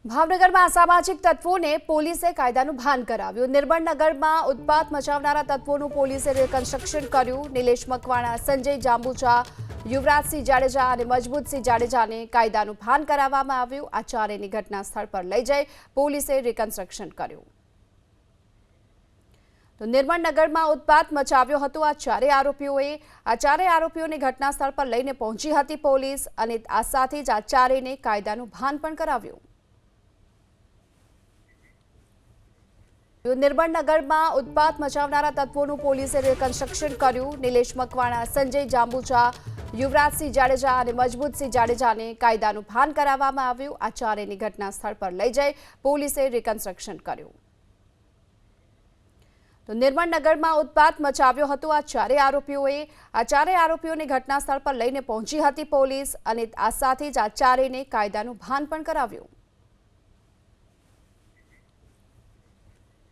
ભાવનગરમાં અસામાજિક તત્વોને પોલીસે કાયદાનું ભાન કરાવ્યું। નિર્મળનગરમાં ઉત્પાત મચાવનારા તત્વોનું પોલીસે રિકન્સ્ટ્રક્શન કર્યું। નિલેશ મકવાણા, સંજય જાંબુચા, યુવરાજસિંહ જાડેજા અને મજબૂતસિંહ જાડેજાને કાયદાનું ભાન કરાવવામાં આવ્યું। આ ચારેયને ઘટના સ્થળ પર લઈ જઈ પોલીસે રિકન્સ્ટ્રક્શન કર્યું। તો નિર્મળનગરમાં ઉત્પાત મચાવ્યો હતો આ ચારેય આરોપીઓને ઘટના સ્થળ પર લઈને પહોંચી હતી પોલીસ અને આ સાથે જ આ ચારેયને કાયદાનું ભાન પણ કરાવ્યું। નિર્મળનગરમાં ઉત્પાત મચાવનારા તત્વોનું પોલીસે રિકન્સ્ટ્રક્શન કર્યું। નિલેશ મકવાણા, સંજય જાંબુચા, યુવરાજસિંહ જાડેજા અને મજબૂતસિંહ જાડેજાને કાયદાનું ભાન કરાવવામાં આવ્યું। આ ચારેયને ઘટના સ્થળ પર લઈ જઈ પોલીસે રિકન્સ્ટ્રક્શન કર્યું। તો નિર્મળનગરમાં ઉત્પાત મચાવ્યો હતો આ ચારેય આરોપીઓને ઘટના સ્થળ પર લઈને પહોંચી હતી પોલીસ અને આ સાથે જ આ ચારેયને કાયદાનું ભાન પણ કરાવ્યું।